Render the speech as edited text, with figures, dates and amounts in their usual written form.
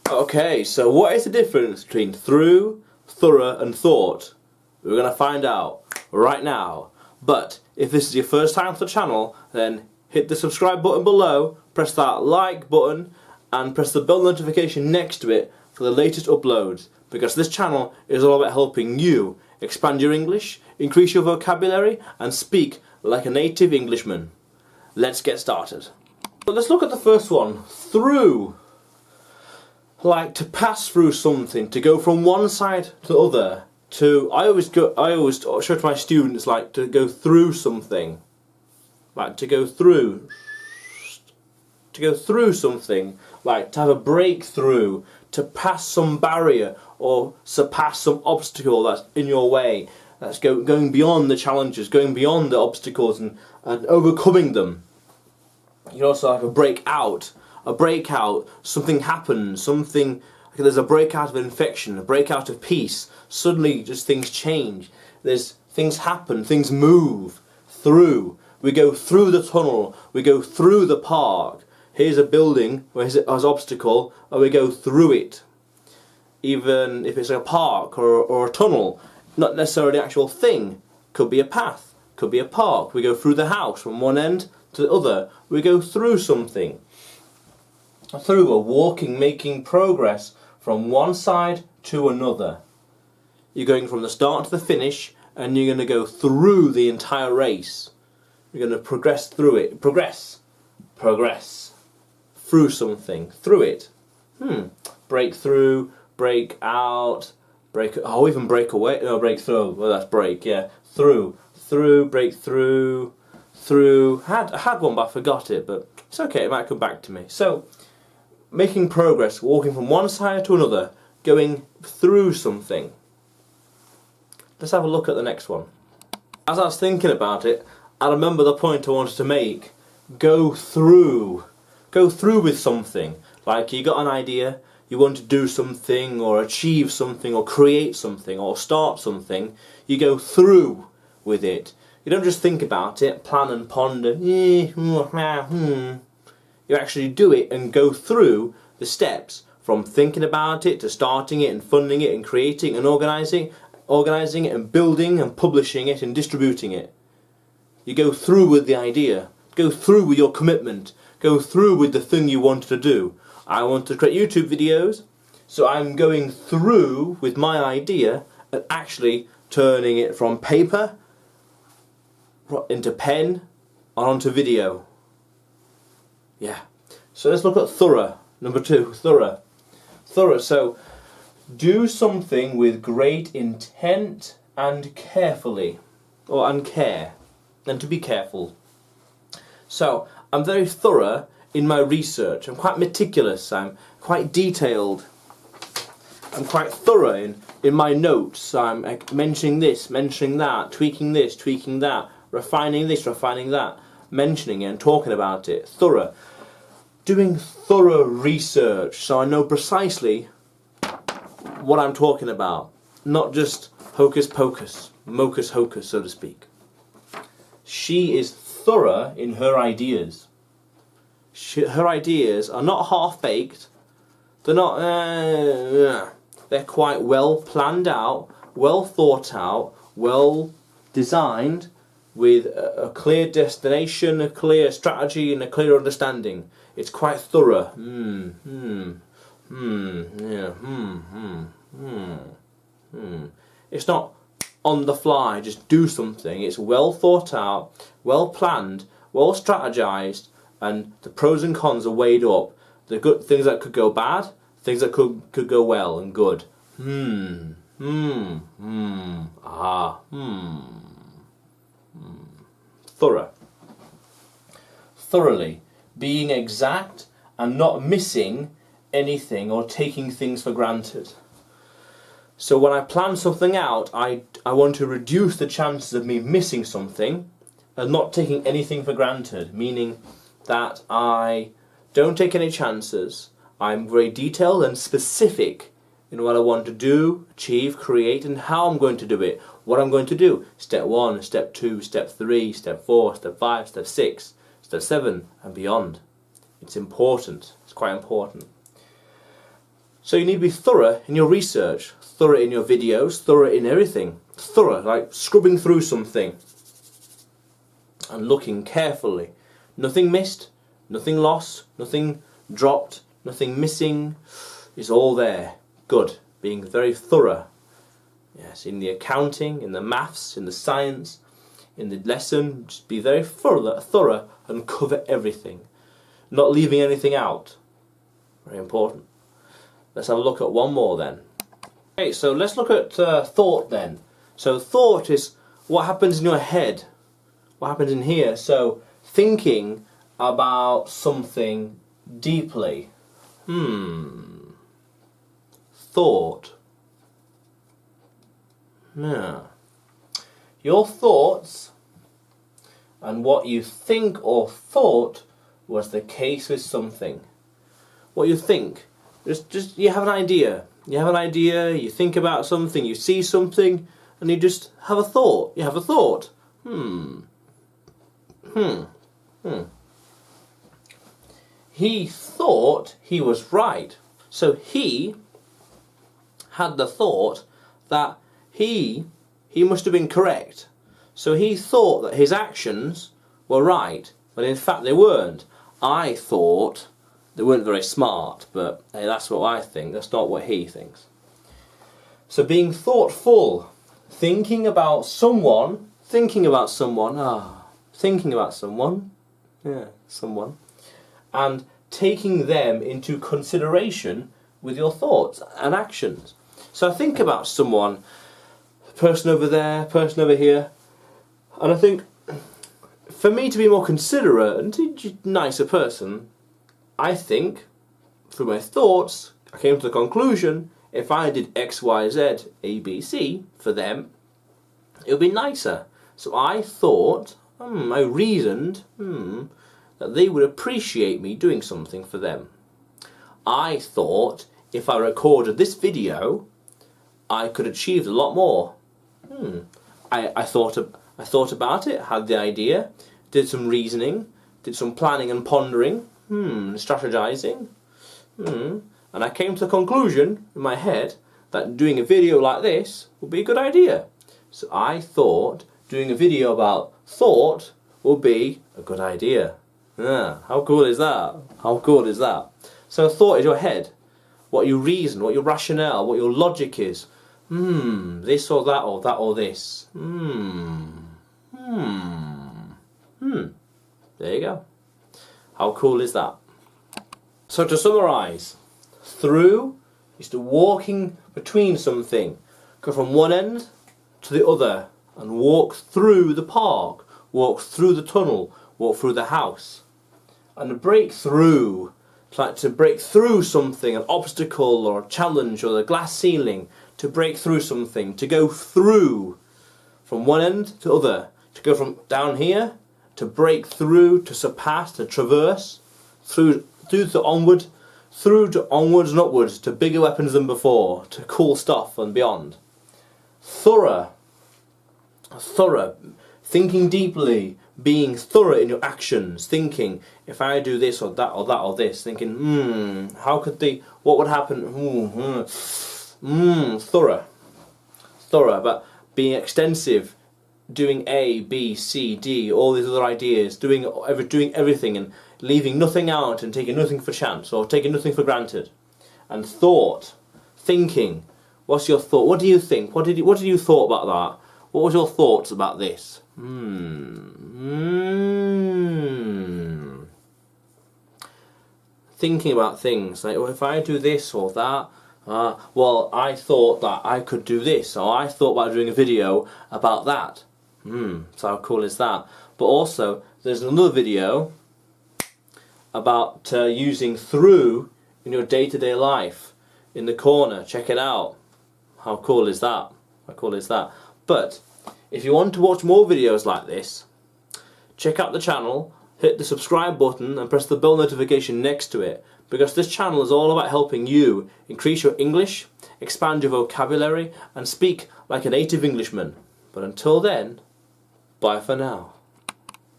Okay, so what is the difference between through, thorough and thought? We're going to find out right now. But if this is your first time to the channel, then hit the subscribe button below, press that like button and press the bell notification next to it for the latest uploads, because this channel is all about helping you expand your English, increase your vocabulary and speak like a native Englishman. Let's get started. But let's look at the first one. Through. Like to pass through something, to go from one side to the other. I always show to my students, like, to go through something. Like to go through something, like to have a breakthrough, to pass some barrier or surpass some obstacle that's in your way. That's going beyond the challenges, going beyond the obstacles and overcoming them. You also have a breakout, something happens, there's a breakout of infection, a breakout of peace, suddenly just things change, things happen, things move through. We go through the tunnel, we go through the park. Here's a building, where's an obstacle, and we go through it. Even if it's a park or a tunnel, not necessarily the actual thing, could be a path, could be a park. We go through the house from one end to the other. We go through something. Through a walking, making progress from one side to another. You're going from the start to the finish, and you're going to go through the entire race. You're going to progress through it. Progress. Through something. Through it. Break through, break out, even break away. No, break through. Well, that's break, yeah. Through, break through, through. I had one, but I forgot it, but it's okay, it might come back to me. So, making progress, walking from one side to another, going through something. Let's have a look at the next one. As I was thinking about it, I remember the point I wanted to make. Go through with something. Like you got an idea, you want to do something or achieve something or create something or start something, you go through with it. You don't just think about it, plan and ponder, You actually do it and go through the steps from thinking about it to starting it and funding it and creating and organising it and building and publishing it and distributing it. You go through with the idea, go through with your commitment, go through with the thing you wanted to do. I want to create YouTube videos, so I'm going through with my idea and actually turning it from paper into pen and onto video. Yeah. So let's look at thorough. Number 2, thorough. Thorough. So do something with great intent and carefully, and care, and to be careful. So I'm very thorough in my research. I'm quite meticulous. I'm quite detailed. I'm quite thorough in my notes. I'm mentioning this, mentioning that, tweaking this, tweaking that, refining this, refining that, mentioning it and talking about it. Thorough. Doing thorough research so I know precisely what I'm talking about. Not just hocus pocus, mocus hocus, so to speak. She is thorough in her ideas. Her ideas are not half-baked. They're not... They're quite well planned out, well thought out, well designed, with a clear destination, a clear strategy and a clear understanding. It's quite thorough. It's not on the fly, just do something. It's well thought out, well planned, well strategized, and the pros and cons are weighed up. The good things that could go bad, things that could go well and good. Thorough. Thoroughly. Being exact and not missing anything or taking things for granted. So when I plan something out, I want to reduce the chances of me missing something and not taking anything for granted, meaning that I don't take any chances. I'm very detailed and specific in what I want to do, achieve, create, and how I'm going to do it. What I'm going to do. Step 1, Step 2, Step 3, Step 4, Step 5, Step 6, Step 7, and beyond. It's important. It's quite important. So you need to be thorough in your research, thorough in your videos, thorough in everything. Thorough, like scrubbing through something and looking carefully. Nothing missed, nothing lost, nothing dropped, nothing missing. It's all there. Good. Being very thorough. Yes, in the accounting, in the maths, in the science, in the lesson, just be very thorough and cover everything. Not leaving anything out. Very important. Let's have a look at one more then. Okay, so let's look at thought then. So thought is what happens in your head. What happens in here. So thinking about something deeply. Thought. Yeah. Your thoughts and what you think or thought was the case with something. What you think. Just you have an idea. You have an idea, you think about something, you see something, and you just have a thought. You have a thought. He thought he was right. So he had the thought that he must have been correct. So he thought that his actions were right, but in fact they weren't. I thought they weren't very smart, but hey, that's what I think. That's not what he thinks. So being thoughtful, thinking about someone, and taking them into consideration with your thoughts and actions. So I think about someone, person over there, person over here, and I think for me to be more considerate and nicer person, I think, through my thoughts, I came to the conclusion, if I did X, Y, Z, A, B, C for them, it would be nicer. So I thought, I reasoned, that they would appreciate me doing something for them. I thought, if I recorded this video, I could achieve a lot more. I thought about it, had the idea, did some reasoning, did some planning and pondering, strategizing, and I came to the conclusion in my head that doing a video like this would be a good idea. So I thought doing a video about thought would be a good idea. How cool is that? How cool is that? So thought is your head, what you reason, what your rationale, what your logic is. This or that or this. There you go. How cool is that? So to summarise, through is to walking between something. Go from one end to the other and walk through the park, walk through the tunnel, walk through the house. And to break through, it's like to break through something, an obstacle or a challenge or the glass ceiling, to break through something, to go through from one end to the other, to go from down here, to break through, to surpass, to traverse, through to onward, through to onwards and upwards, to bigger weapons than before, to cool stuff and beyond. Thorough, thinking deeply, being thorough in your actions, thinking, if I do this or that or that or this, thinking, how could what would happen, thorough, but being extensive, doing A, B, C, D, all these other ideas, doing everything and leaving nothing out and taking nothing for chance or taking nothing for granted. And thought, thinking, what's your thought? What do you think? What did you thought about that? What was your thoughts about this? Thinking about things like, well, if I do this or that, well, I thought that I could do this, or I thought about doing a video about that. So how cool is that? But also, there's another video about using through in your day-to-day life in the corner. Check it out. How cool is that? How cool is that? But if you want to watch more videos like this, check out the channel, hit the subscribe button and press the bell notification next to it, because this channel is all about helping you increase your English, expand your vocabulary and speak like a native Englishman. But until then, bye for now.